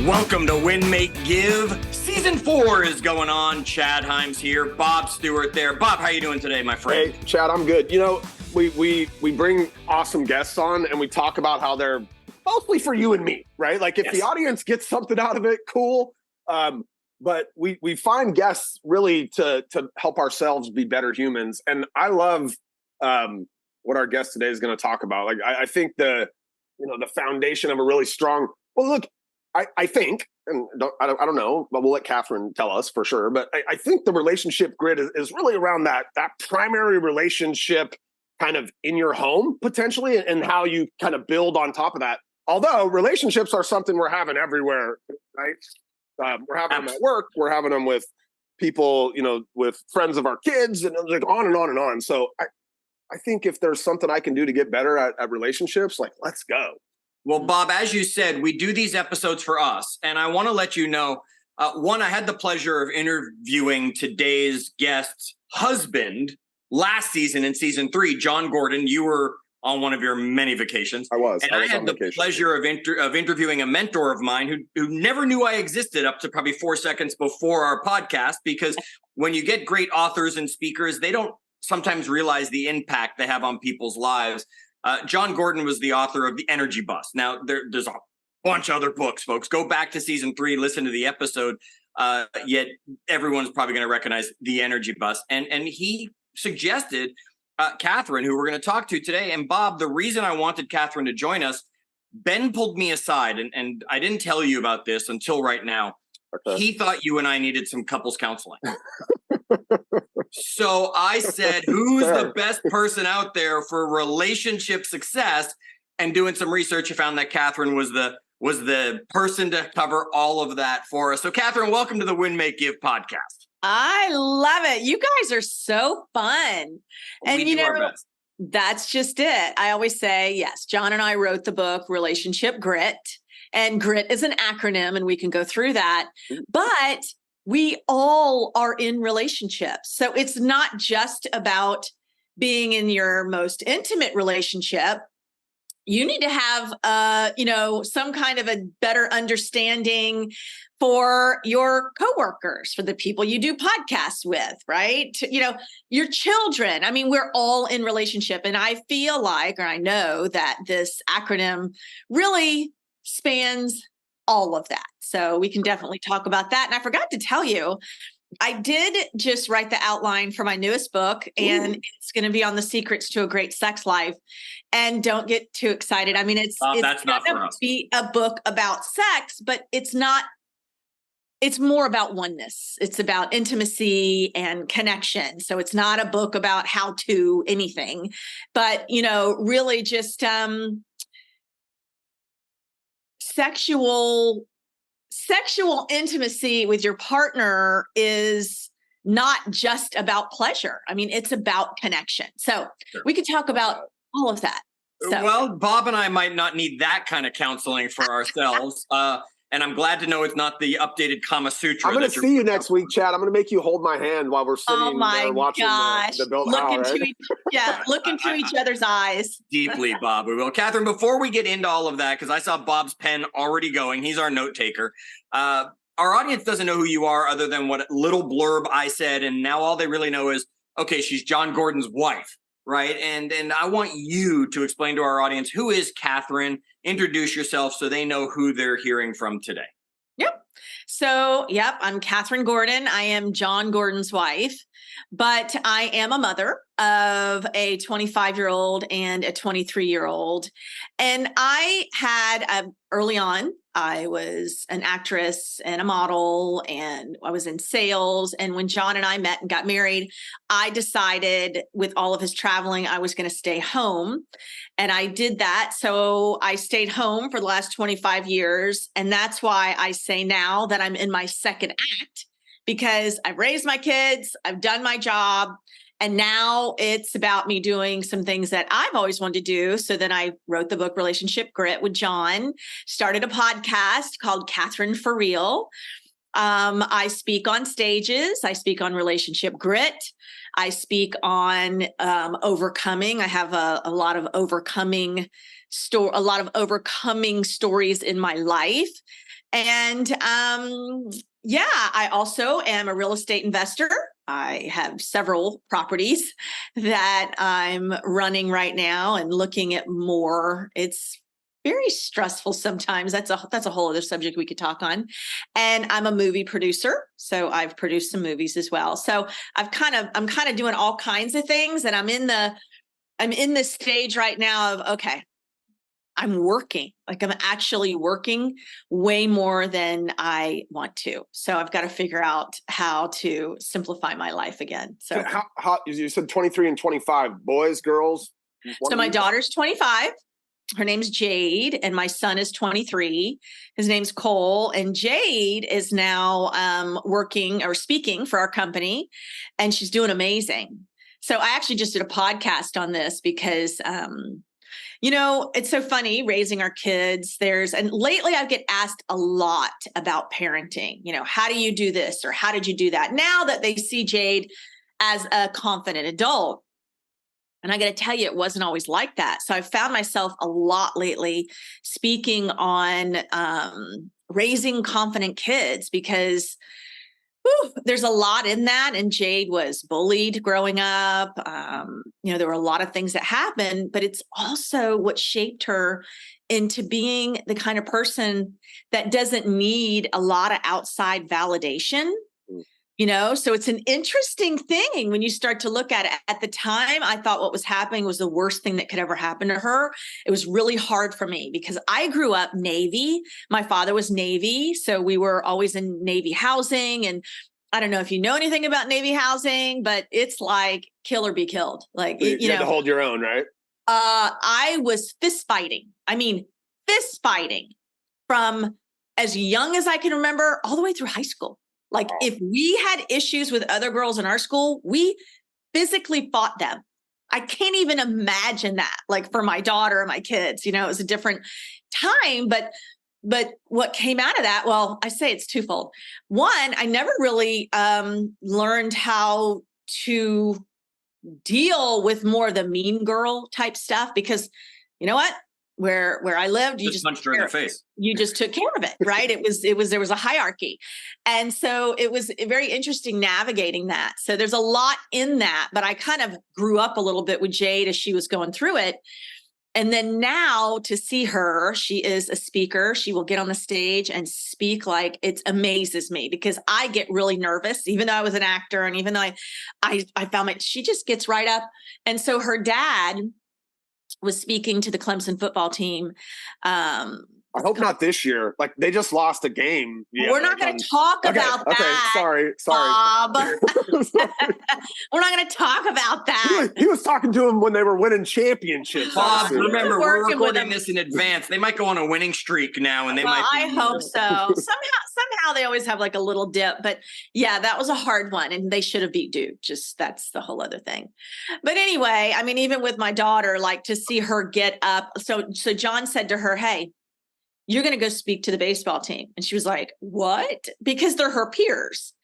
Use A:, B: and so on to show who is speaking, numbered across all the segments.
A: Welcome to Win, Make, Give. Season 4 is going on. Chad Hyams here. Bob Stewart there. Bob, how you doing today, my friend?
B: Hey, Chad, I'm good. You know, we bring awesome guests on and we talk about how they're mostly for you and me, right? Like if the audience gets something out of it, cool. But we find guests really to help ourselves be better humans. And I love what our guest today is going to talk about. Like I think the foundation of a really strong, well, look, I think, and I don't know, but we'll let Kathryn tell us for sure. But I think the relationship grid is really around that primary relationship kind of in your home potentially, and how you kind of build on top of that. Although relationships are something we're having everywhere, right? We're having them at work, we're having them with people, with friends of our kids, and like on and on and on. So I think if there's something I can do to get better at relationships, like let's go.
A: Well, Bob, as you said, we do these episodes for us. And I want to let you know, one, I had the pleasure of interviewing today's guest's husband last season in season 3, Jon Gordon. You were on one of your many vacations.
B: I was.
A: And I had the pleasure of interviewing a mentor of mine who never knew I existed up to probably 4 seconds before our podcast, because when you get great authors and speakers, they don't sometimes realize the impact they have on people's lives. Jon Gordon was the author of The Energy Bus. Now, there's a bunch of other books, folks. Go back to season 3, listen to the episode. Yet everyone's probably going to recognize The Energy Bus. And he suggested Kathryn, who we're going to talk to today. And Bob, the reason I wanted Kathryn to join us, Ben pulled me aside, and I didn't tell you about this until right now. Okay. He thought you and I needed some couples counseling. So I said, who's the best person out there for relationship success? And doing some research, I found that Kathryn was the person to cover all of that for us. So Kathryn, welcome to the Win, Make, Give podcast.
C: I love it. You guys are so fun. And that's just it. I always say, yes, Jon and I wrote the book, Relationship Grit. And grit is an acronym, and we can go through that. But we all are in relationships. So it's not just about being in your most intimate relationship. You need to have, some kind of a better understanding for your coworkers, for the people you do podcasts with, right? Your children. I mean, we're all in relationship. And I feel like, or I know that this acronym really spans all of that. So we can definitely talk about that. And I forgot to tell you, I did just write the outline for my newest book, and it's going to be on the secrets to a great sex life. And don't get too excited. I mean, it's going to be a book about sex, but it's not. It's more about oneness. It's about intimacy and connection. So it's not a book about how to anything, but, really just sexual intimacy with your partner is not just about pleasure. I mean, it's about connection. So we could talk about all of that. So.
A: Well, Bob and I might not need that kind of counseling for ourselves. And I'm glad to know it's not the updated Kama Sutra.
B: I'm going to see you next week, Chad. I'm going to make you hold my hand while we're sitting there watching the build house.
C: Look into each other's eyes.
A: Deeply, Bob. We will. Kathryn, before we get into all of that, because I saw Bob's pen already going. He's our note taker. Our audience doesn't know who you are other than what little blurb I said. And now all they really know is, okay, she's Jon Gordon's wife, right? And I want you to explain to our audience, who is Kathryn? Introduce yourself so they know who they're hearing from today.
C: Yep. So, I'm Kathryn Gordon. I am Jon Gordon's wife, but I am a mother of a 25-year-old and a 23-year-old. And I had early on, I was an actress and a model, and I was in sales. And when Jon and I met and got married, I decided with all of his traveling, I was going to stay home. And I did that. So I stayed home for the last 25 years. And that's why I say now that I'm in my second act, because I've raised my kids, I've done my job. And now it's about me doing some things that I've always wanted to do. So then I wrote the book Relationship Grit with Jon, started a podcast called Kathryn For Real. I speak on stages. I speak on relationship grit. I speak on overcoming. I have a lot of overcoming stories in my life. And I also am a real estate investor. I have several properties that I'm running right now and looking at more. It's very stressful sometimes. That's a whole other subject we could talk on. And I'm a movie producer, so I've produced some movies as well. So I'm kind of doing all kinds of things, and I'm in this stage right now of, okay, I'm working. Like, I'm actually working way more than I want to. So I've got to figure out how to simplify my life again. So
B: how you said 23 and 25, boys, girls?
C: So my daughter's 25. Her name's Jade, and my son is 23. His name's Cole, and Jade is now working or speaking for our company, and she's doing amazing. So I actually just did a podcast on this because, it's so funny raising our kids. And lately I get asked a lot about parenting. How do you do this or how did you do that? Now that they see Jade as a confident adult. And I got to tell you, it wasn't always like that. So I found myself a lot lately speaking on raising confident kids because there's a lot in that. And Jade was bullied growing up. There were a lot of things that happened, but it's also what shaped her into being the kind of person that doesn't need a lot of outside validation. So it's an interesting thing when you start to look at it. At the time, I thought what was happening was the worst thing that could ever happen to her. It was really hard for me because I grew up Navy. My father was Navy. So we were always in Navy housing. And I don't know if you know anything about Navy housing, but it's like kill or be killed. Like,
B: you had to hold your own, right?
C: I was fist fighting from as young as I can remember all the way through high school. Like if we had issues with other girls in our school, we physically fought them. I can't even imagine that, like for my daughter and my kids, it was a different time, but what came out of that, well, I say it's twofold. One, I never really learned how to deal with more of the mean girl type stuff because you know what? Where I lived, you just
A: punched her in the face.
C: You just took care of it, right? There was a hierarchy. And so it was very interesting navigating that. So there's a lot in that, but I kind of grew up a little bit with Jade as she was going through it. And then now to see her, she is a speaker. She will get on the stage and speak like it amazes me because I get really nervous, even though I was an actor. And even though I found she just gets right up. And so her dad was speaking to the Clemson football team.
B: I hope not this year. Like they just lost a game.
C: We're not going to talk about that.
B: Okay, sorry.
C: Bob. We're not going to talk about that.
B: He was talking to him when they were winning championships.
A: Bob, remember, we're recording this in advance. They might go on a winning streak now, and they might.
C: I hope so. Somehow they always have like a little dip, but yeah, that was a hard one, and they should have beat Duke. Just that's the whole other thing. But anyway, I mean, even with my daughter, like to see her get up. So Jon said to her, "Hey, you're going to go speak to the baseball team." And she was like, "What?" Because they're her peers.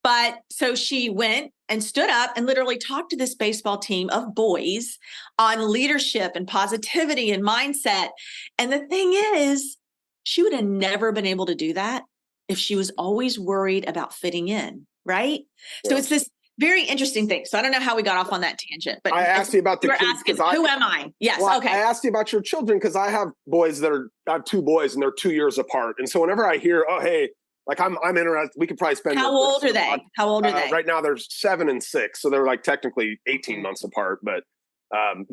C: But so she went and stood up and literally talked to this baseball team of boys on leadership and positivity and mindset. And the thing is, she would have never been able to do that if she was always worried about fitting in, right? Yeah. So it's this very interesting thing. So I don't know how we got off on that tangent, but
B: I asked you about the kids
C: because who am I? Yes.
B: Well,
C: okay.
B: I asked you about your children because I have I have two boys and they're 2 years apart. And so whenever I hear, oh, hey, like I'm interested, we could probably spend.
C: How old are they? How old are they?
B: Right now they're 7 and 6. So they're like technically 18 months apart, but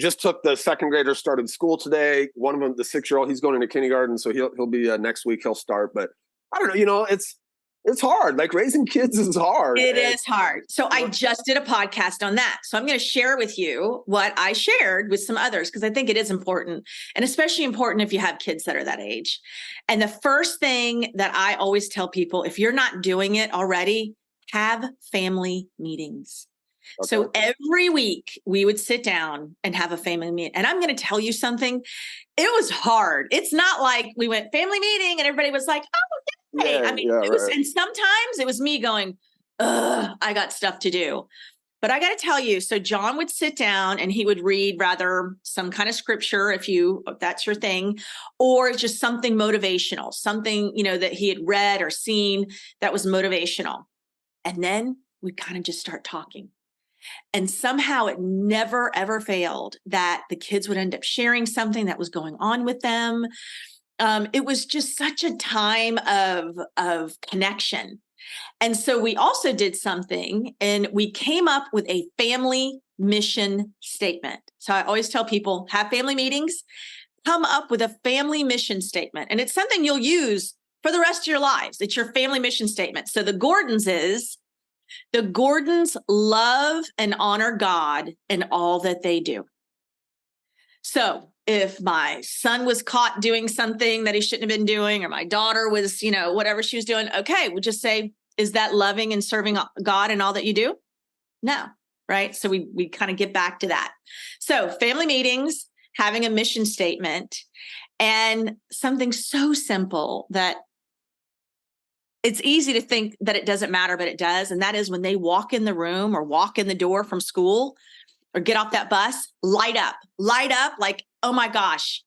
B: just took the second graders started school today. One of them, the 6-year-old, he's going into kindergarten. So he'll be next week he'll start, but I don't know, it's hard. Like raising kids is hard.
C: It is hard. So I just did a podcast on that. So I'm going to share with you what I shared with some others, because I think it is important, and especially important if you have kids that are that age. And the first thing that I always tell people, if you're not doing it already, have family meetings. Okay. So every week we would sit down and have a family meeting. And I'm going to tell you something. It was hard. It's not like we went family meeting and everybody was like, oh, yeah. I mean, it was, right. And sometimes it was me going, I got stuff to do. But I got to tell you, so Jon would sit down and he would read rather some kind of scripture, if that's your thing, or just something motivational, something, that he had read or seen that was motivational. And then we'd kind of just start talking. And somehow it never, ever failed that the kids would end up sharing something that was going on with them. It was just such a time of connection. And so we also did something, and we came up with a family mission statement. So I always tell people, have family meetings, come up with a family mission statement. And it's something you'll use for the rest of your lives. It's your family mission statement. So the Gordons love and honor God in all that they do. So if my son was caught doing something that he shouldn't have been doing, or my daughter was, whatever she was doing, okay, we'll just say, is that loving and serving God in all that you do? No, right? So we kind of get back to that. So family meetings, having a mission statement, and something so simple that it's easy to think that it doesn't matter, but it does. And that is when they walk in the room or walk in the door from school or get off that bus, light up like, oh my gosh,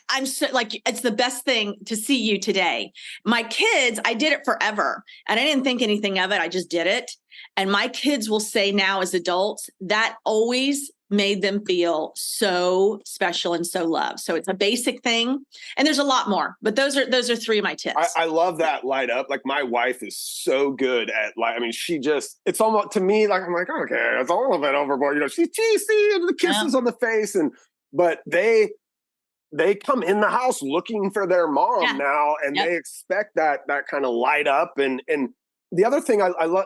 C: I'm so like, it's the best thing to see you today. My kids, I did it forever and I didn't think anything of it. I just did it. And my kids will say now as adults, that always made them feel so special and so loved. So it's a basic thing. And there's a lot more, but those are three of my tips.
B: I love that light up. Like my wife is so good at it's almost to me, like, I'm like, okay, it's a little bit overboard. She's cheesy and the kisses on the face. But they come in the house looking for their mom now. And they expect that kind of light up. And the other thing I love,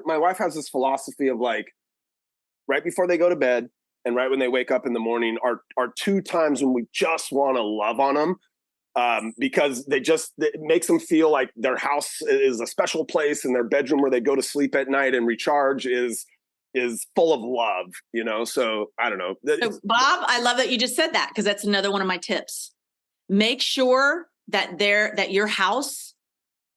B: my wife has this philosophy of like, right before they go to bed and right when they wake up in the morning are two times when we just want to love on them, because it makes them feel like their house is a special place, and their bedroom where they go to sleep at night and recharge is full of love, so I don't know.
C: So Bob, I love that you just said that, because that's another one of my tips. Make sure that your house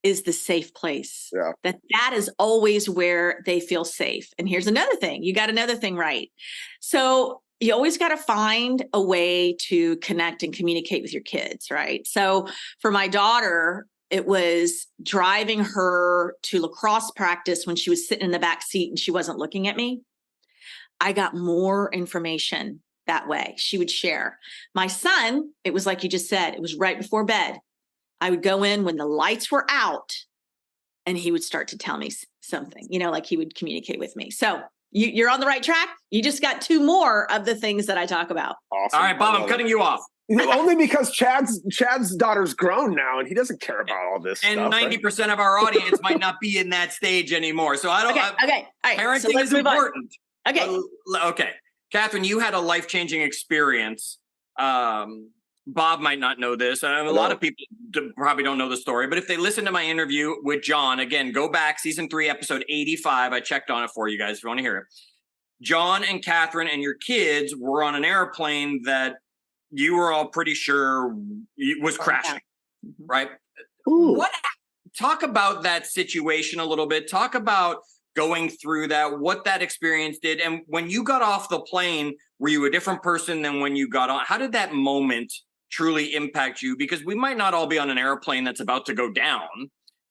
C: is the safe place.
B: Yeah.
C: That is always where they feel safe. And here's another thing. You got another thing right. So you always got to find a way to connect and communicate with your kids, right? So for my daughter, it was driving her to lacrosse practice when she was sitting in the back seat and she wasn't looking at me. I got more information that way. She would share. My son, it was like you just said, it was right before bed. I would go in when the lights were out and he would start to tell me something, like he would communicate with me. So you're on the right track. You just got two more of the things that I talk about.
B: Awesome.
A: All right, Bob, I'm cutting you off.
B: Only because Chad's daughter's grown now and he doesn't care about all this
A: and
B: stuff.
A: And 90% of our audience might not be in that stage anymore. So I don't.
C: Okay. All right.
A: Parenting is important.
C: Okay.
A: Okay. Kathryn, you had a life-changing experience. Bob might not know this. A lot of people probably don't know the story, but if they listen to my interview with Jon, again, go back, season 3, episode 85. I checked on it for you guys if you want to hear it. Jon and Kathryn and your kids were on an airplane that you were all pretty sure was crashing, right?
B: Ooh.
A: Talk about that situation a little bit. Talk about going through that, what that experience did. And when you got off the plane, were you a different person than when you got on? How did that moment truly impact you? Because we might not all be on an airplane that's about to go down.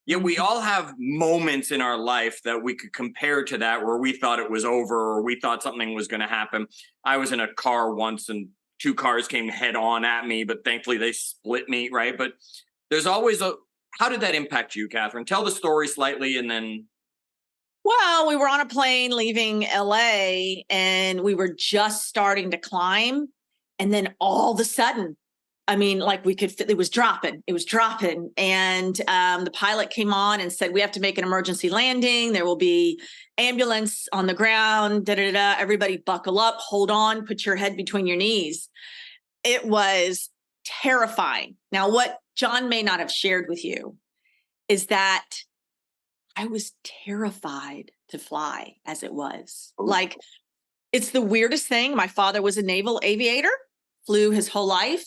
A: Yet we all have moments in our life that we could compare to that where we thought it was over or we thought something was going to happen. I was in a car once and 2 cars came head on at me, but thankfully they split me, right? But there's always how did that impact you, Kathryn? Tell the story slightly and then.
C: Well, we were on a plane leaving LA and we were just starting to climb. And then all of a sudden, it was dropping. And the pilot came on and said, we have to make an emergency landing. There will be ambulance on the ground, Everybody buckle up, hold on, put your head between your knees. It was terrifying. Now, what Jon may not have shared with you is that I was terrified to fly as it was. Like, it's the weirdest thing. My father was a naval aviator, flew his whole life.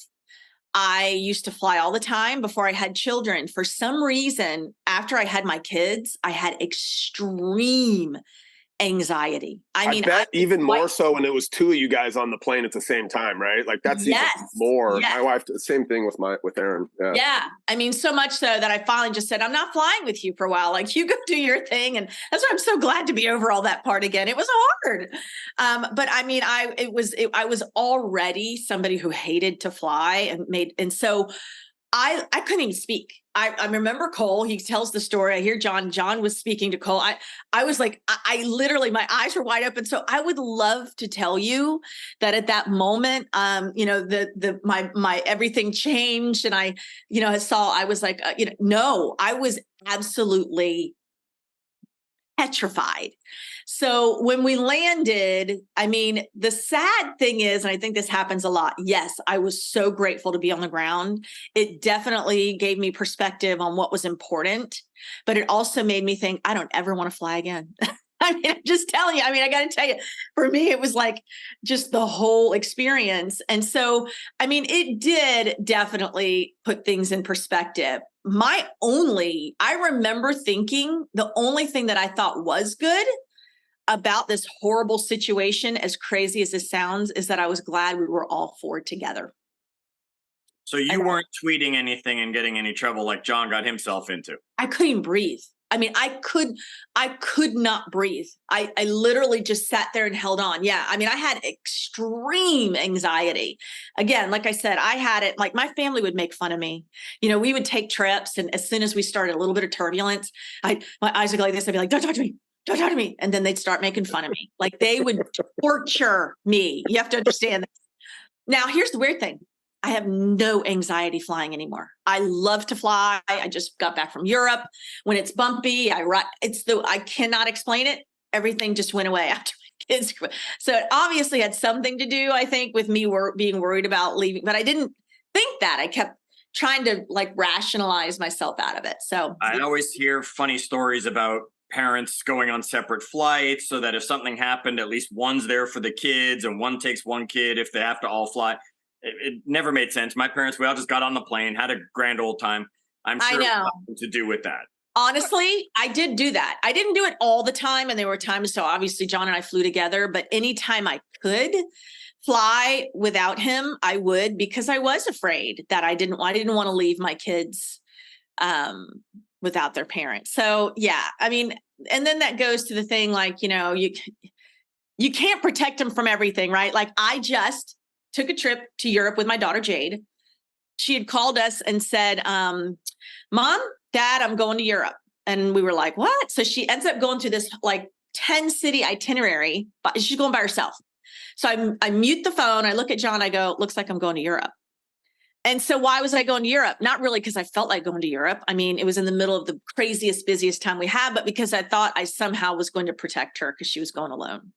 C: I used to fly all the time before I had children. For some reason, after I had my kids, I had extreme anxiety. I mean,
B: bet even more so when it was two of you guys on the plane at the same time, right? Like that's even more.
C: Yes.
B: My wife, the same thing with Erin.
C: Yeah. I mean, so much so that I finally just said, I'm not flying with you for a while. Like, you go do your thing. And that's why I'm so glad to be over all that part again. It was hard. But I mean, I was already somebody who hated to fly and so I couldn't even speak. I remember Cole, he tells the story. I hear John was speaking to Cole. I was like, I literally, my eyes were wide open. So I would love to tell you that at that moment, my everything changed. And I was like, no, I was absolutely petrified. So when we landed, I mean, the sad thing is, and I think this happens a lot. Yes, I was so grateful to be on the ground. It definitely gave me perspective on what was important, but it also made me think, I don't ever want to fly again. I mean, I'm just telling you, I mean, I got to tell you, for me, it was like just the whole experience. And so, I mean, it did definitely put things in perspective. I remember thinking the only thing that I thought was good about this horrible situation, as crazy as this sounds, is that I was glad we were all four together.
A: So you weren't tweeting anything and getting any trouble like Jon got himself into.
C: I couldn't breathe. I mean, I could not breathe. I literally just sat there and held on. Yeah. I mean, I had extreme anxiety. Again, like I said, I had it, like my family would make fun of me. You know, we would take trips, and as soon as we started a little bit of turbulence, my eyes would go like this. I'd be like, don't talk to me. Don't talk to me. And then they'd start making fun of me. Like they would torture me. You have to understand this. Now, here's the weird thing. I have no anxiety flying anymore. I love to fly. I just got back from Europe. When it's bumpy, I cannot explain it. Everything just went away after my kids. So it obviously had something to do, I think, with me being worried about leaving, but I didn't think that. I kept trying to like rationalize myself out of it. So
A: I always hear funny stories about parents going on separate flights so that if something happened, at least one's there for the kids and one takes one kid if they have to all fly. It never made sense. My parents, we all just got on the plane, had a grand old time. I'm sure it has nothing to do with that.
C: Honestly, I did do that. I didn't do it all the time. And there were times, so obviously Jon and I flew together, but anytime I could fly without him, I would, because I was afraid that I didn't want to leave my kids without their parents. So yeah, I mean, and then that goes to the thing, like, you know, you can't protect them from everything, right? Like I just took a trip to Europe with my daughter, Jade. She had called us and said, Mom, Dad, I'm going to Europe. And we were like, what? So she ends up going through this like 10 city itinerary, but she's going by herself. So I mute the phone. I look at Jon. I go, looks like I'm going to Europe. And so why was I going to Europe? Not really because I felt like going to Europe. I mean, it was in the middle of the craziest, busiest time we had, but because I thought I somehow was going to protect her because she was going alone.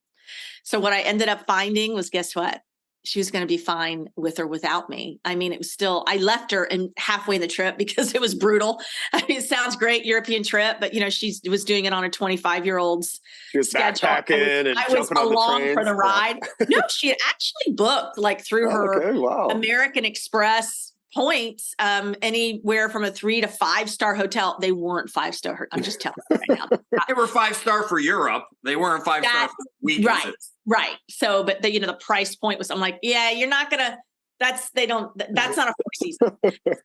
C: So what I ended up finding was, guess what? She was going to be fine with or without me. I mean, it was still, I left her halfway in the trip because it was brutal. I mean, it sounds great, European trip, but you know, she was doing it on a 25-year-old's schedule. I was along for the ride. No, she had actually booked like through her American Express points, anywhere from a 3 to 5-star hotel. They weren't 5-star. I'm just telling you right now.
A: They were 5-star for Europe. They weren't 5-star for weekends.
C: Right. So, but the price point was, I'm like, yeah, you're not going to, that's not a 4 season.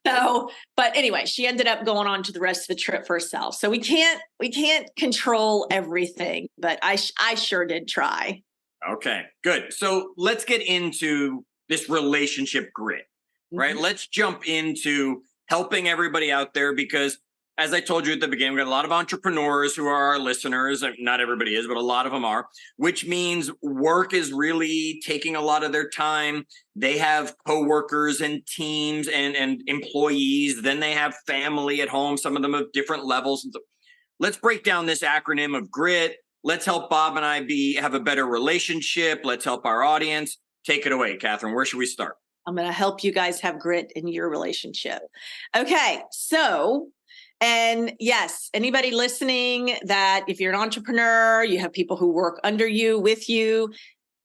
C: So, but anyway, she ended up going on to the rest of the trip for herself. So we can't control everything, but I sure did try.
A: Okay, good. So let's get into this relationship grit, right? Mm-hmm. Let's jump into helping everybody out there because as I told you at the beginning, we got a lot of entrepreneurs who are our listeners. Not everybody is, but a lot of them are, which means work is really taking a lot of their time. They have coworkers and teams and employees. Then they have family at home, some of them of different levels. Let's break down this acronym of grit. Let's help Bob and I have a better relationship. Let's help our audience. Take it away, Kathryn. Where should we start?
C: I'm going to help you guys have grit in your relationship. Okay, so... And yes, anybody listening that if you're an entrepreneur, you have people who work under you, with you,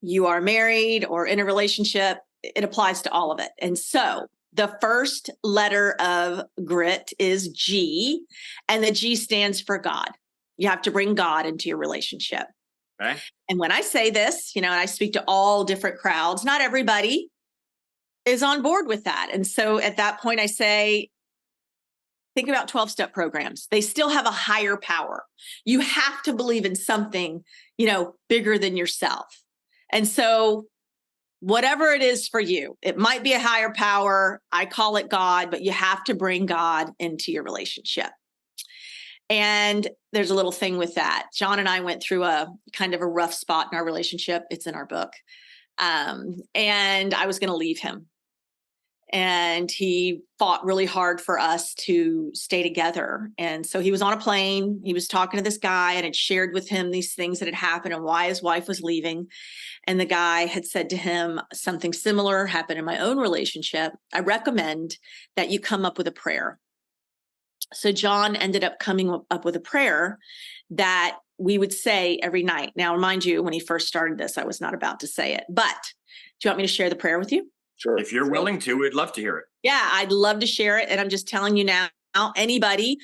C: you are married or in a relationship, it applies to all of it. And so the first letter of grit is G, and the G stands for God. You have to bring God into your relationship.
A: Okay.
C: And when I say this, and I speak to all different crowds, not everybody is on board with that. And so at that point, I say, think about 12-step programs. They still have a higher power. You have to believe in something, bigger than yourself. And so whatever it is for you, it might be a higher power. I call it God, but you have to bring God into your relationship. And there's a little thing with that. Jon and I went through a kind of a rough spot in our relationship. It's in our book. And I was going to leave him. And he fought really hard for us to stay together. And so he was on a plane. He was talking to this guy and had shared with him these things that had happened and why his wife was leaving. And the guy had said to him, something similar happened in my own relationship. I recommend that you come up with a prayer. So Jon ended up coming up with a prayer that we would say every night. Now, mind you, when he first started this, I was not about to say it, but do you want me to share the prayer with you?
B: Sure.
A: If you're willing to, we'd love to hear it.
C: Yeah, I'd love to share it. And I'm just telling you now, anybody,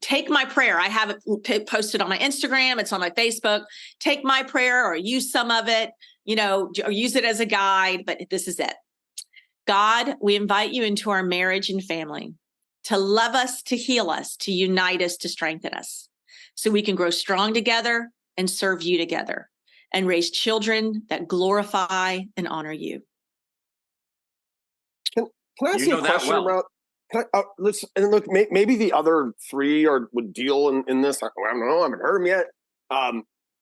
C: take my prayer. I have it posted on my Instagram. It's on my Facebook. Take my prayer or use some of it, or use it as a guide. But this is it. God, we invite you into our marriage and family to love us, to heal us, to unite us, to strengthen us, so we can grow strong together and serve you together and raise children that glorify and honor you.
B: Can I ask you a question about? And look, maybe the other three would deal in this. I don't know. I haven't heard them yet.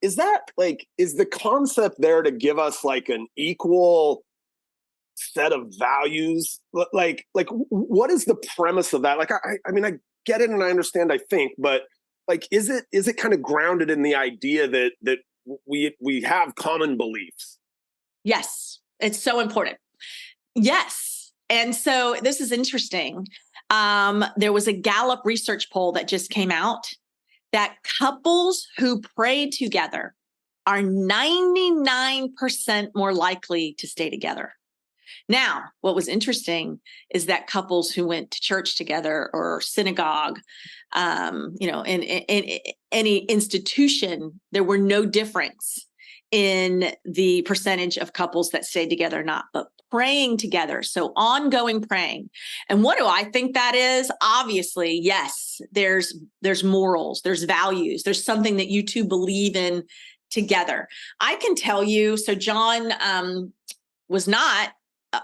B: Is the concept there to give us like an equal set of values? Like what is the premise of that? Like, I mean, I get it and I understand, I think, but like, is it kind of grounded in the idea that we have common beliefs?
C: Yes, it's so important. Yes. And so this is interesting. There was a Gallup research poll that just came out that couples who pray together are 99% more likely to stay together. Now, what was interesting is that couples who went to church together or synagogue, in any institution, there were no difference in the percentage of couples that stayed together or not, but praying together. So ongoing praying. And what do I think that is? Obviously, yes, there's morals, there's values, there's something that you two believe in together. I can tell you, so Jon was not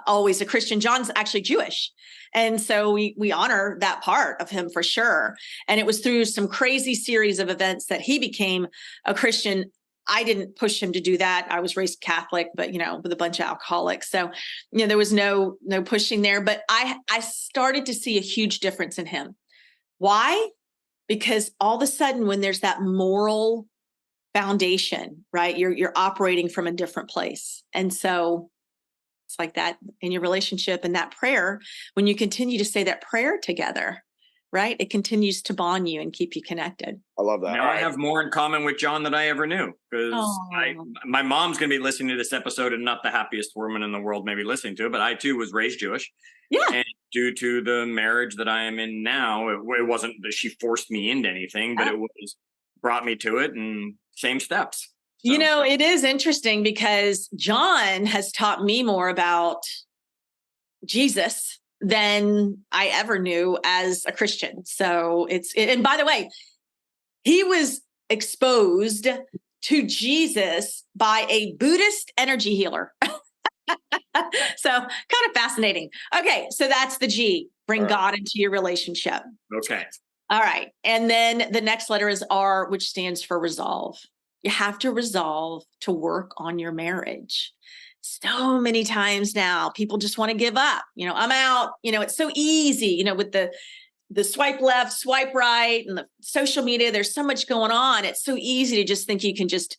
C: always a Christian. Jon's actually Jewish. And so we honor that part of him for sure. And it was through some crazy series of events that he became a Christian. I didn't push him to do that. I was raised Catholic, but, with a bunch of alcoholics. So, there was no pushing there, but I started to see a huge difference in him. Why? Because all of a sudden, when there's that moral foundation, right, you're operating from a different place. And so it's like that in your relationship and that prayer, when you continue to say that prayer together, right, it continues to bond you and keep you connected.
B: I love that.
A: Now I have more in common with Jon than I ever knew, because my mom's going to be listening to this episode and not the happiest woman in the world maybe listening to it, but I too was raised Jewish.
C: Yeah.
A: And due to the marriage that I am in now, it wasn't that she forced me into anything, but it was brought me to it, and same steps. So.
C: It is interesting because Jon has taught me more about Jesus than I ever knew as a Christian. So and by the way, he was exposed to Jesus by a Buddhist energy healer. So kind of fascinating. Okay. So that's the G, bring God into your relationship.
A: Okay.
C: All right. And then the next letter is R, which stands for resolve. You have to resolve to work on your marriage. So many times now, people just want to give up. I'm out. It's so easy, with the swipe left, swipe right, and the social media. There's so much going on. It's so easy to just think you can just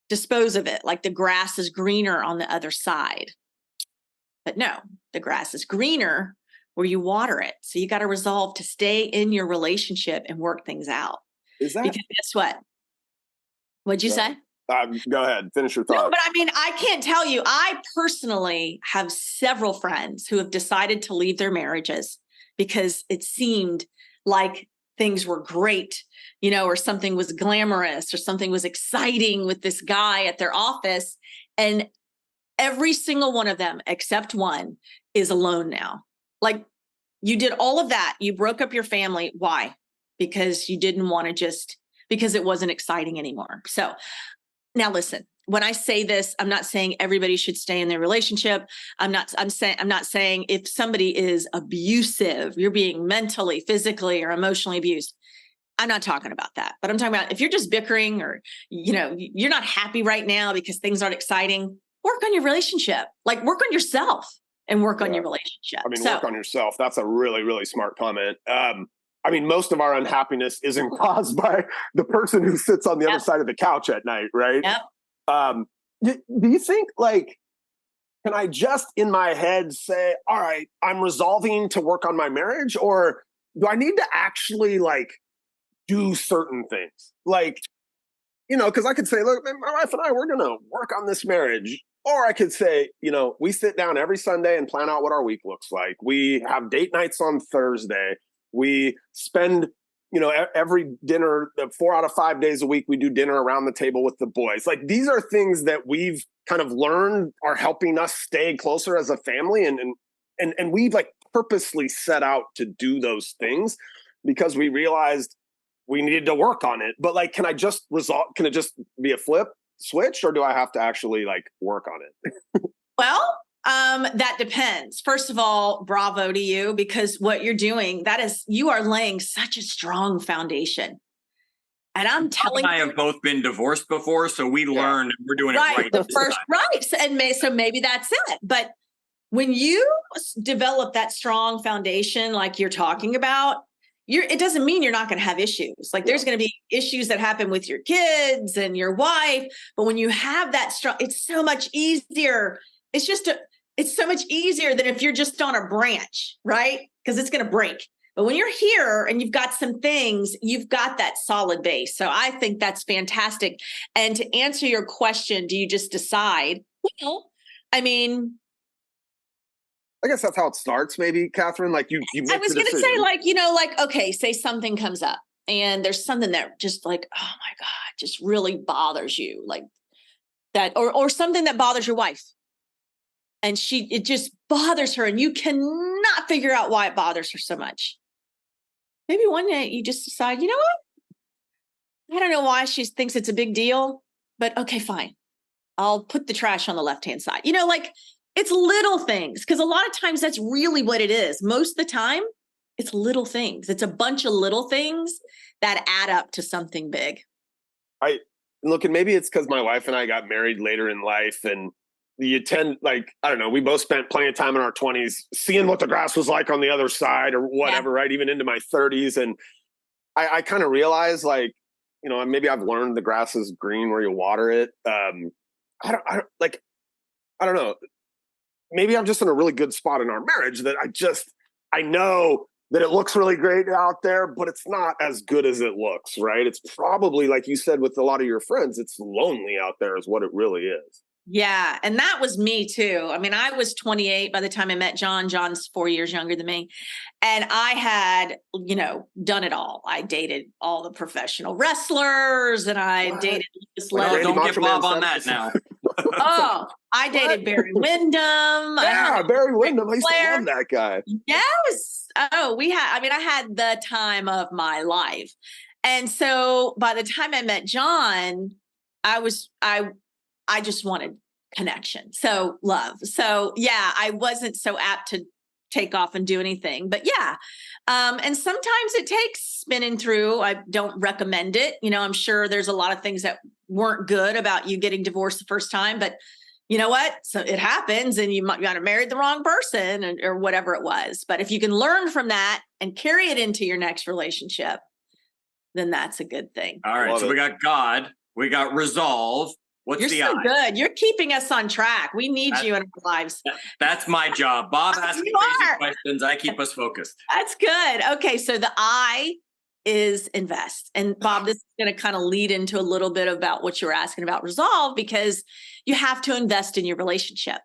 C: dispose of it, like the grass is greener on the other side. But no, the grass is greener where you water it. So you got to resolve to stay in your relationship and work things out.
B: Is that?
C: Because guess what? What'd you say?
B: Go ahead. Finish your thought.
C: No, but I mean, I can't tell you. I personally have several friends who have decided to leave their marriages because it seemed like things were great, you know, or something was glamorous or something was exciting with this guy at their office. And every single one of them, except one, is alone now. Like, you did all of that. You broke up your family. Why? Because you didn't want to because it wasn't exciting anymore. So now listen, when I say this, I'm not saying everybody should stay in their relationship. I'm not saying if somebody is abusive, you're being mentally, physically, or emotionally abused. I'm not talking about that, but I'm talking about if you're just bickering or, you know, you're not happy right now because things aren't exciting, work on your relationship, like work on yourself and work on your relationship.
B: I mean, work on yourself. That's a really, really smart comment. I mean, most of our unhappiness isn't caused by the person who sits on the other side of the couch at night, right?
C: Yep.
B: Do you think, like, can I just in my head say, all right, I'm resolving to work on my marriage, or do I need to actually like do certain things? Like, you know, because I could say, look, my wife and I, we're going to work on this marriage. Or I could say, you know, we sit down every Sunday and plan out what our week looks like. We have date nights on Thursday. We spend, you know, every dinner, 4 out of 5 days a week, we do dinner around the table with the boys. Like, these are things that we've kind of learned are helping us stay closer as a family. And we've like purposely set out to do those things because we realized we needed to work on it. But like, can it just be a flip switch, or do I have to actually like work on it?
C: Well, that depends. First of all, bravo to you, because what you're doing, you are laying such a strong foundation. And I'm telling you,
A: I have both been divorced before, so we learned we're doing it right.
C: The first, right. So maybe that's it. But when you develop that strong foundation, like you're talking about, it doesn't mean you're not going to have issues. Like there's going to be issues that happen with your kids and your wife. But when you have that strong, it's so much easier. It's so much easier than if you're just on a branch, right? Because it's going to break. But when you're here and you've got some things, you've got that solid base. So I think that's fantastic. And to answer your question, do you just decide? Well, I mean,
B: I guess that's how it starts, maybe, Kathryn. Like you make
C: I was going to say, like, you know, like, okay, say something comes up and there's something that just like, oh my God, just really bothers you, like that, or something that bothers your wife. And it just bothers her and you cannot figure out why it bothers her so much. Maybe one day you just decide, you know what? I don't know why she thinks it's a big deal, but okay, fine. I'll put the trash on the left-hand side. You know, like, it's little things, because a lot of times that's really what it is. Most of the time, it's little things. It's a bunch of little things that add up to something big.
B: And maybe it's because my wife and I got married later in life, and you tend, like, I don't know, we both spent plenty of time in our 20s seeing what the grass was like on the other side or whatever, right? Even into my 30s. And I kind of realized, like, you know, maybe I've learned the grass is green where you water it. I don't know. Maybe I'm just in a really good spot in our marriage that I know that it looks really great out there, but it's not as good as it looks, right? It's probably, like you said, with a lot of your friends, it's lonely out there is what it really is.
C: Yeah. And that was me too. I mean, I was 28 by the time I met Jon. Jon's 4 years younger than me. And I had, you know, done it all. I dated all the professional wrestlers and I dated Lucas Leonard.
A: Don't get Bob on that now.
C: Oh, I dated Barry Windham.
B: Yeah, Barry Windham. I used to love that guy.
C: Yes. Oh, I had the time of my life. And so by the time I met Jon, I just wanted connection. So love. So yeah, I wasn't so apt to take off and do anything, but yeah. And sometimes it takes spinning through. I don't recommend it. You know, I'm sure there's a lot of things that weren't good about you getting divorced the first time, but you know what? So it happens and you might have married the wrong person or whatever it was. But if you can learn from that and carry it into your next relationship, then that's a good thing.
A: All right. We got God, we got resolve. What's
C: You're so good. You're keeping us on track. We need you in our lives.
A: That's my job. Bob asks crazy questions. I keep us focused.
C: That's good. Okay. So the I is invest. And Bob, this is going to kind of lead into a little bit about what you were asking about resolve, because you have to invest in your relationship.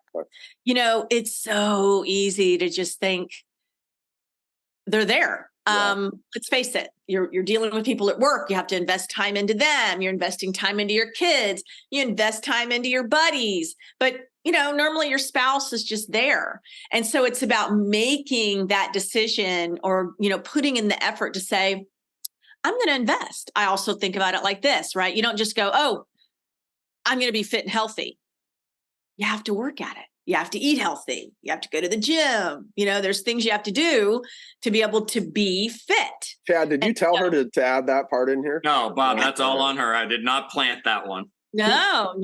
C: You know, it's so easy to just think they're there. Let's face it, you're dealing with people at work. You have to invest time into them. You're investing time into your kids. You invest time into your buddies. But, normally your spouse is just there. And so it's about making that decision or, putting in the effort to say, I'm going to invest. I also think about it like this, right? You don't just go, oh, I'm going to be fit and healthy. You have to work at it. You have to eat healthy. You have to go to the gym. There's things you have to do to be able to be fit.
B: Chad, did you tell her to add that part in here?
A: No, Bob, that's all on her. I did not plant that one.
C: No.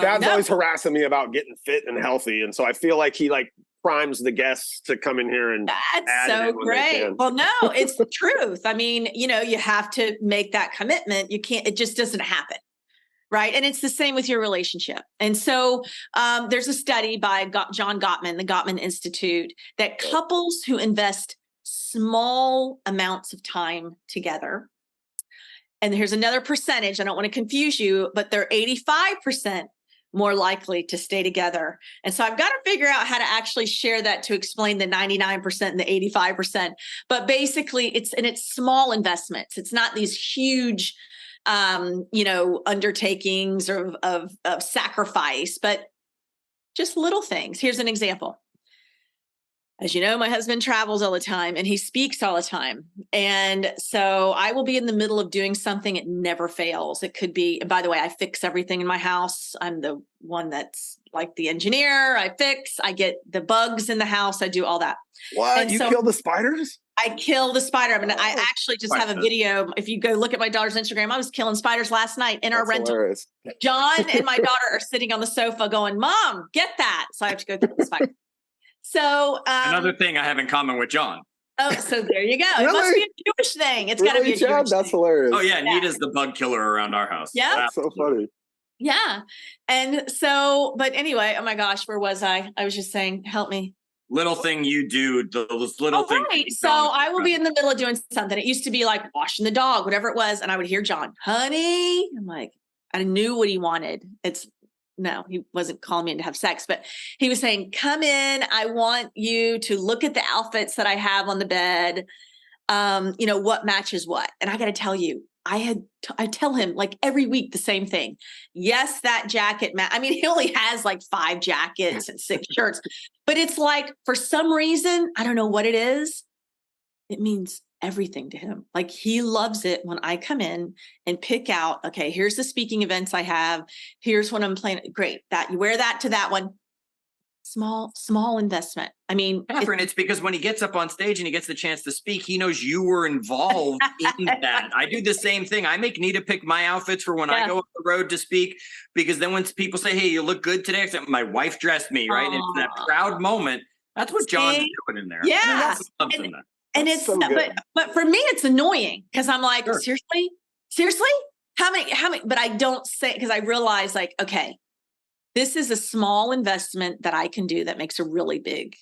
B: Chad's always harassing me about getting fit and healthy. And so I feel like he primes the guests to come in here and
C: that's so great. Well, no, it's the truth. I mean, you have to make that commitment. You can't, it just doesn't happen. Right. And it's the same with your relationship. And so there's a study by Jon Gordon, the Gottman Institute, that couples who invest small amounts of time together, and here's another percentage, I don't want to confuse you, but they're 85% more likely to stay together. And so I've got to figure out how to actually share that to explain the 99% and the 85%. But basically it's small investments. It's not these huge undertakings of sacrifice, but just little things. Here's an example. As you know, my husband travels all the time and he speaks all the time. And so I will be in the middle of doing something. It never fails. It could be, and by the way, I fix everything in my house. I'm the one that's like the engineer. I get the bugs in the house. I do all that.
B: What? And you kill the spiders?
C: I kill the spider. I mean, I actually just have a video. If you go look at my daughter's Instagram, I was killing spiders last night in our rental.
B: Hilarious.
C: John and my daughter are sitting on the sofa going, Mom, get that. So I have to go kill the spider. So
B: another thing I have in common with John.
C: Oh, so there you go.
B: Really?
C: It must be a Jewish thing. It's got to be a
B: Chad?
C: Jewish
B: That's
C: thing.
B: hilarious.
A: Oh yeah, Nita's the bug killer around our house.
C: Yeah.
B: That's so funny.
C: Yeah. And so, but anyway, oh my gosh, where was I? I was just saying, help me.
A: Little thing you do, those little things.
C: Right. So I will be in the middle of doing something. It used to be like washing the dog, whatever it was. And I would hear John, honey. I'm like, I knew what he wanted. No, he wasn't calling me in to have sex, but he was saying, come in. I want you to look at the outfits that I have on the bed. What matches what. And I got to tell you, I tell him like every week the same thing. Yes, that jacket. I mean, he only has like 5 jackets and 6 shirts, but it's like, for some reason, I don't know what it is. It means everything to him. Like he loves it when I come in and pick out, okay, here's the speaking events I have. Here's what I'm playing. Great. That you wear that to that one. Small investment. I mean,
A: Kathryn, it's because when he gets up on stage and he gets the chance to speak, he knows you were involved in that. I do the same thing. I make Nita pick my outfits for when I go up the road to speak, because then when people say, hey, you look good today, except my wife dressed me, right? It's that proud moment. That's what John's doing in there.
C: Yeah. And it's, so but for me, it's annoying because I'm like, seriously, how many, but I don't say, because I realize like, okay, this is a small investment that I can do that makes a really big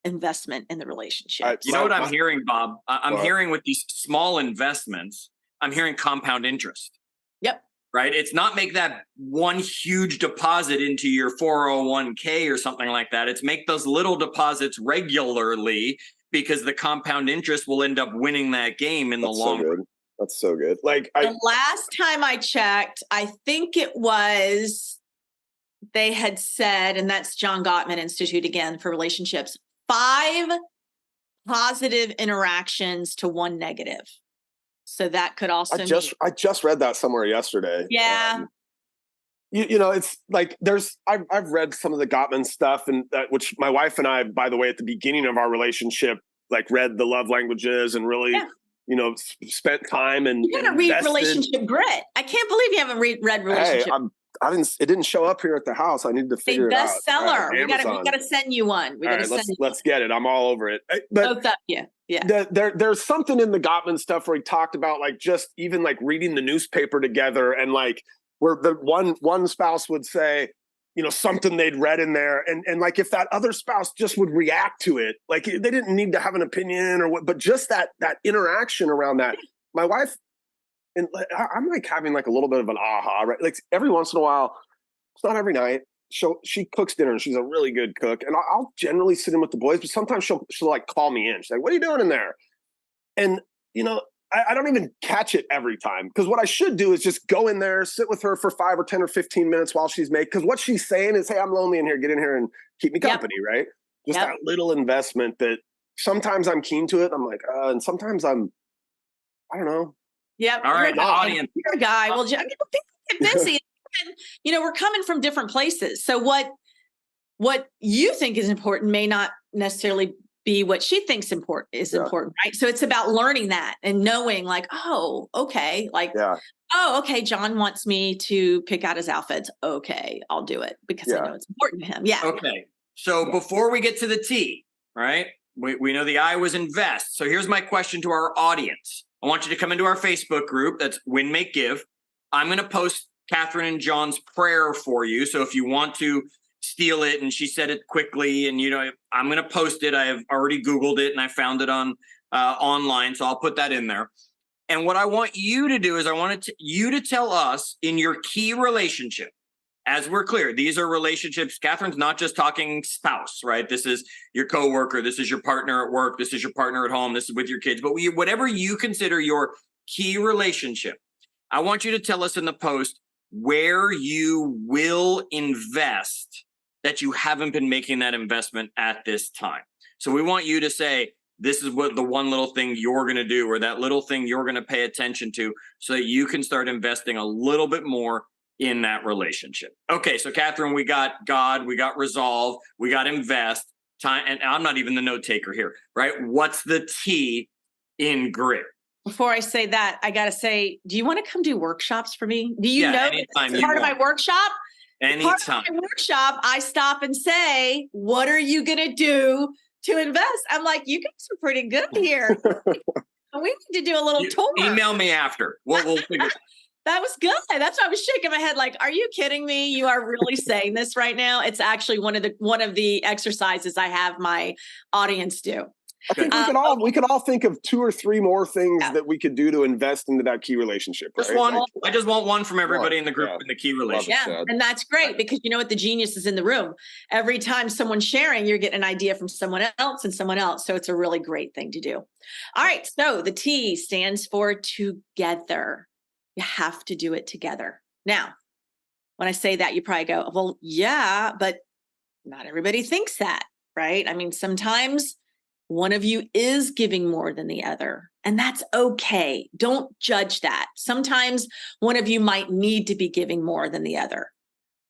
C: investment in the relationship.
A: You know what I'm hearing, Bob? I'm hearing with these small investments, I'm hearing compound interest.
C: Yep.
A: Right? It's not make that one huge deposit into your 401k or something like that. It's make those little deposits regularly, because the compound interest will end up winning that game in the long run.
B: That's so good. Like
C: the last time I checked, I think it was, they had said, and that's Jon Gordon Institute again for relationships, 5 positive interactions to 1 negative. So that could also
B: I just read that somewhere yesterday.
C: Yeah.
B: It's like I've read some of the Gottman stuff, and which my wife and I, by the way, at the beginning of our relationship, like read the love languages and really, spent time and
C: you gotta read Relationship Grit. I can't believe you haven't read Relationship.
B: It didn't show up here at the house. I need to figure it out.
C: Bestseller. We gotta send you one.
B: Let's get it. I'm all over it.
C: But yeah.
B: There's something in the Gottman stuff where he talked about like just even like reading the newspaper together, and like where the one spouse would say, something they'd read in there, and like if that other spouse just would react to it, like they didn't need to have an opinion or what, but just that interaction around that. My wife. And I'm like having like a little bit of an aha, right? Like every once in a while, it's not every night. She cooks dinner and she's a really good cook. And I'll generally sit in with the boys, but sometimes she'll like call me in. She's like, what are you doing in there? And I don't even catch it every time, because what I should do is just go in there, sit with her for 5 or 10 or 15 minutes while she's making, because what she's saying is, hey, I'm lonely in here, get in here and keep me company, right? Just that little investment that sometimes I'm keen to it. I'm like, and sometimes I don't know.
C: Yep.
A: All right, audience.
C: You're a guy. Well, people get busy. And, we're coming from different places. So what you think is important may not necessarily be what she thinks is important, right? So it's about learning that and knowing like, oh, okay. Like, oh, okay, Jon wants me to pick out his outfits. Okay, I'll do it because I know it's important to him. Yeah.
A: Okay. So before we get to the T, right? We know the I was invest. So here's my question to our audience. I want you to come into our Facebook group. That's Win, Make, Give. I'm going to post Kathryn and Jon's prayer for you. So if you want to steal it, and she said it quickly, and I'm going to post it. I have already Googled it and I found it on online. So I'll put that in there. And what I want you to do is I want you to tell us in your key relationship, as we're clear, these are relationships. Kathryn's not just talking spouse, right? This is your coworker. This is your partner at work. This is your partner at home. This is with your kids. But whatever you consider your key relationship, I want you to tell us in the post where you will invest that you haven't been making that investment at this time. So we want you to say, this is what the one little thing you're going to do, or that little thing you're going to pay attention to, so that you can start investing a little bit more in that relationship. Okay, so Kathryn, we got God, we got resolve, we got invest, time, and I'm not even the note taker here, right? What's the T in grit?
C: Before I say that, I got to say, do you want to come do workshops for me? Do you know it's part of my workshop?
A: Anytime.
C: Part of my workshop, I stop and say, what are you going to do to invest? I'm like, you guys are pretty good here. We need to do a little tour.
A: Email me after. We'll figure it out.
C: That was good. That's why I was shaking my head like, are you kidding me? You are really saying this right now? It's actually one of the exercises I have my audience do.
B: I think we could all think of 2 or 3 more things that we could do to invest into that key relationship. Right?
A: Just one. I just want one from everybody in the group in the key relationship.
C: Yeah, and that's great because you know what? The genius is in the room. Every time someone's sharing, you're getting an idea from someone else and someone else. So it's a really great thing to do. All right. So the T stands for together. You have to do it together. Now, when I say that, you probably go, well, yeah, but not everybody thinks that, right? I mean, sometimes one of you is giving more than the other, and that's okay. Don't judge that. Sometimes one of you might need to be giving more than the other,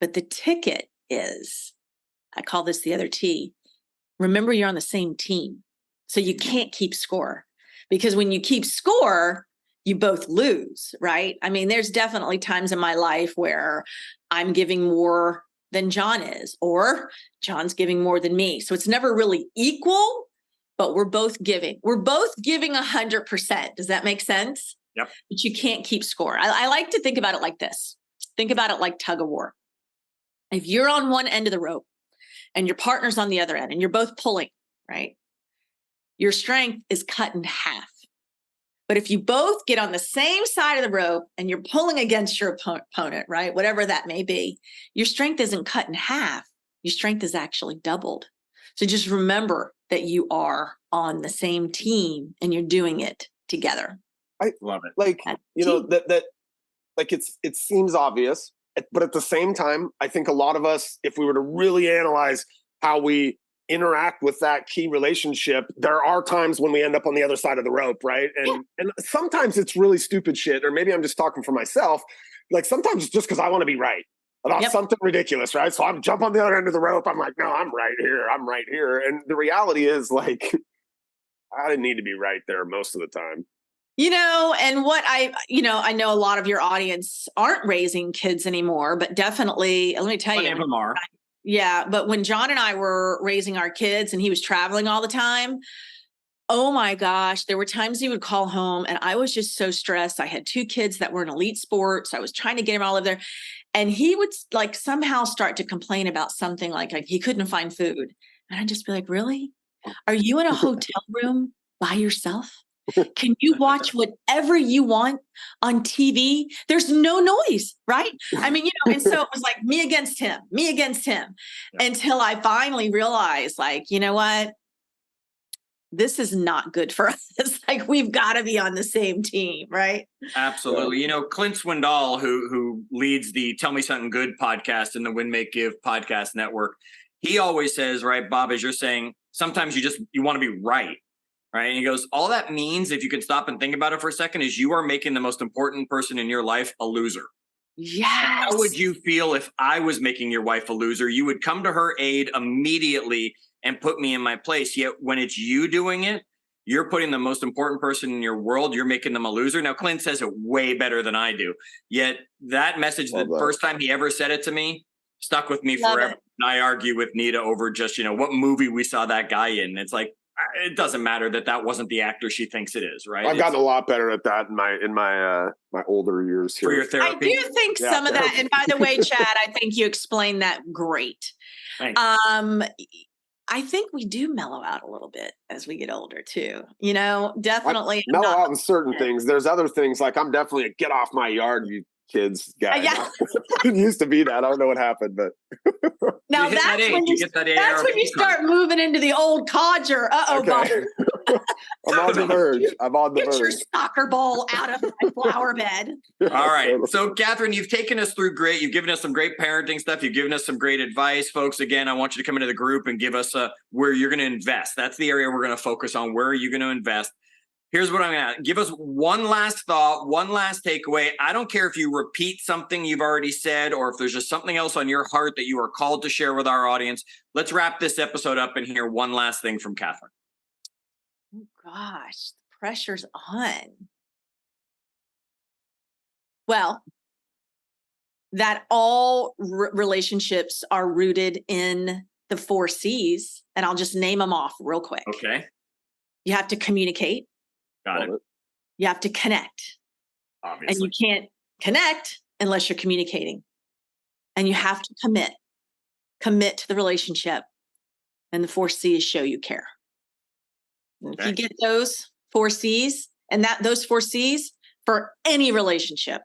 C: but the ticket is, I call this the other T. Remember, you're on the same team, so you can't keep score, because when you keep score, you both lose, right? I mean, there's definitely times in my life where I'm giving more than Jon is, or Jon's giving more than me. So it's never really equal, but we're both giving. We're both giving 100%. Does that make sense?
A: Yep.
C: But you can't keep score. I like to think about it like this. Think about it like tug of war. If you're on one end of the rope and your partner's on the other end and you're both pulling, right? Your strength is cut in half. But if you both get on the same side of the rope and you're pulling against your opponent, right? Whatever that may be, your strength isn't cut in half. Your strength is actually doubled. So just remember that you are on the same team and you're doing it together.
B: I love it. Like, you know, that like it seems obvious, but at the same time, I think a lot of us, if we were to really analyze how we interact with that key relationship, there are times when we end up on the other side of the rope, right? And sometimes it's really stupid shit, or maybe I'm just talking for myself. Like sometimes it's just because I want to be right about something ridiculous, right? So I'm jump on the other end of the rope. I'm like, no, I'm right here. And the reality is like, I didn't need to be right there most of the time.
C: You know, and what I know a lot of your audience aren't raising kids anymore, but definitely, let me tell you. Yeah, but when Jon and I were raising our kids and he was traveling all the time, oh my gosh, there were times he would call home and I was just so stressed. I had 2 kids that were in elite sports. I was trying to get them all over there. And he would like somehow start to complain about something like he couldn't find food. And I'd just be like, really? Are you in a hotel room by yourself? Can you watch whatever you want on TV? There's no noise, right? I mean, and so it was like me against him, until I finally realized, like, you know what? this is not good for us. Like, we've got to be on the same team, right?
A: Absolutely. You know, Clint Swindoll, who leads the Tell Me Something Good podcast in the Win, Make, Give podcast network, he always says, right, Bob, as you're saying, sometimes you want to be right. Right. And he goes, all that means, if you can stop and think about it for a second, is you are making the most important person in your life a loser.
C: Yes.
A: How would you feel if I was making your wife a loser? You would come to her aid immediately and put me in my place. Yet when it's you doing it, you're putting the most important person in your world. You're making them a loser. Now, Clint says it way better than I do. Yet that message, the first time he ever said it to me, stuck with me forever. And I argue with Nita over just, what movie we saw that guy in. It's like, it doesn't matter that wasn't the actor she thinks it is, right?
B: I've gotten a lot better at that in my older years here.
A: For your therapy.
C: I do think some of that, and by the way, Chad, I think you explained that great.
A: Thanks.
C: I think we do mellow out a little bit as we get older too. Definitely
B: mellow out in certain things. There's other things, like I'm definitely a get off my yard, you kids guy.
C: Yeah.
B: It used to be that. I don't know what happened, but
C: now that's when you start moving into the old codger.
B: Okay.
C: Bob.
B: I'm on the verge.
C: Get your soccer ball out of my flower bed.
A: All right. So, Kathryn, you've taken us through great. You've given us some great parenting stuff. You've given us some great advice. Folks, again, I want you to come into the group and give us where you're going to invest. That's the area we're going to focus on. Where are you going to invest? Here's what I'm going to give us: one last thought, one last takeaway. I don't care if you repeat something you've already said or if there's just something else on your heart that you are called to share with our audience. Let's wrap this episode up and hear one last thing from Kathryn.
C: Oh, gosh, the pressure's on. Well, that all relationships are rooted in the 4 C's, and I'll just name them off real quick.
A: Okay.
C: You have to communicate.
A: Got it.
C: You have to connect.
A: Obviously.
C: And you can't connect unless you're communicating. And you have to commit to the relationship. And the 4 C's show you care. And if you get those 4 C's and those 4 C's for any relationship,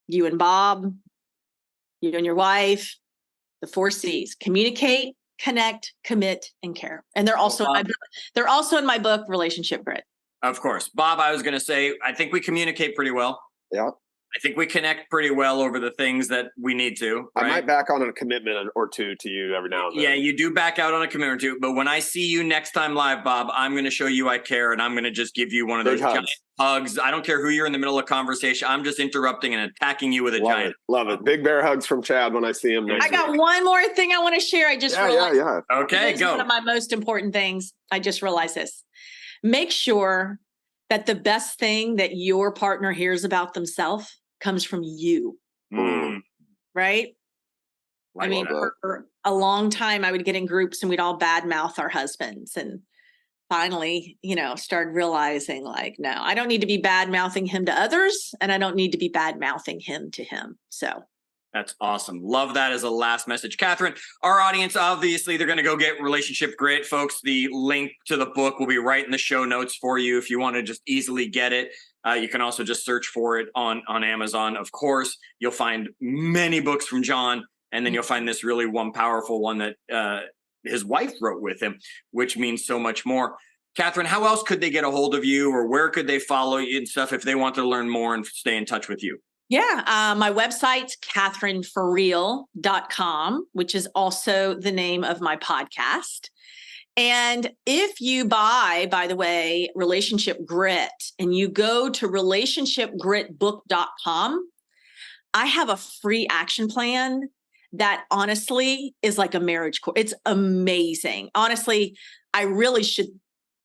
C: you and Bob, you and your wife, the 4 C's: communicate, connect, commit, and care. And they're also in my book, Relationship Grit.
A: Of course. Bob, I was going to say, I think we communicate pretty well.
B: Yeah.
A: I think we connect pretty well over the things that we need to. Right?
B: I might back on a commitment or two to you every now and then.
A: Yeah, you do back out on a commitment or two. But when I see you next time live, Bob, I'm going to show you I care, and I'm going to just give you one of those giant hugs. I don't care who you're in the middle of conversation. I'm just interrupting and attacking you with a giant.
B: Love it. Big bear hugs from Chad when I see him next
C: I got one more thing I want to share. I just realized.
B: Yeah.
A: Okay,
C: this
A: go.
C: is one of my most important things. I just realized this. Make sure that the best thing that your partner hears about themselves comes from you. Right? I mean, for a long time, I would get in groups and we'd all badmouth our husbands. And finally, started realizing, like, no, I don't need to be bad-mouthing him to others, and I don't need to be bad-mouthing him to him. So
A: that's awesome. Love that as a last message. Kathryn, our audience, obviously, they're going to go get Relationship Grit. Folks, the link to the book will be right in the show notes for you if you want to just easily get it. You can also just search for it on Amazon. Of course, you'll find many books from Jon, and then you'll find this really one powerful one that his wife wrote with him, which means so much more. Kathryn, how else could they get a hold of you, or where could they follow you and stuff if they want to learn more and stay in touch with you?
C: Yeah, my website's kathrynforreal.com, which is also the name of my podcast. And if you buy, by the way, Relationship Grit, and you go to relationshipgritbook.com, I have a free action plan that honestly is like a marriage course. It's amazing. Honestly, I really should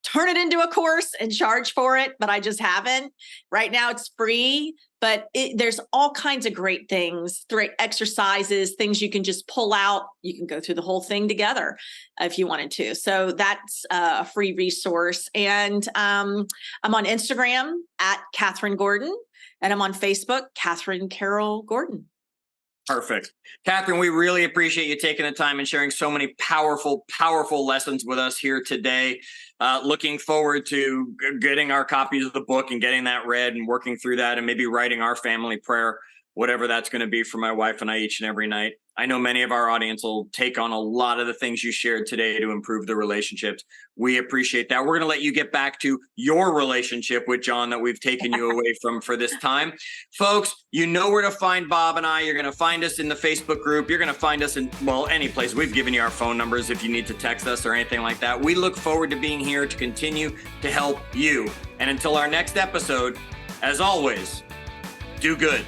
C: turn it into a course and charge for it, but I just haven't. Right now it's free, but there's all kinds of great things, great exercises, things you can just pull out. You can go through the whole thing together if you wanted to. So that's a free resource. And I'm on Instagram at Kathryn Gordon, and I'm on Facebook, Kathryn Carol Gordon.
A: Perfect. Kathryn, we really appreciate you taking the time and sharing so many powerful, powerful lessons with us here today. Looking forward to getting our copies of the book and getting that read and working through that and maybe writing our family prayer, whatever that's going to be for my wife and I each and every night. I know many of our audience will take on a lot of the things you shared today to improve the relationships. We appreciate that. We're going to let you get back to your relationship with Jon that we've taken you away from for this time. Folks, you know where to find Bob and I. You're going to find us in the Facebook group. You're going to find us in, well, any place. We've given you our phone numbers if you need to text us or anything like that. We look forward to being here to continue to help you. And until our next episode, as always, do good.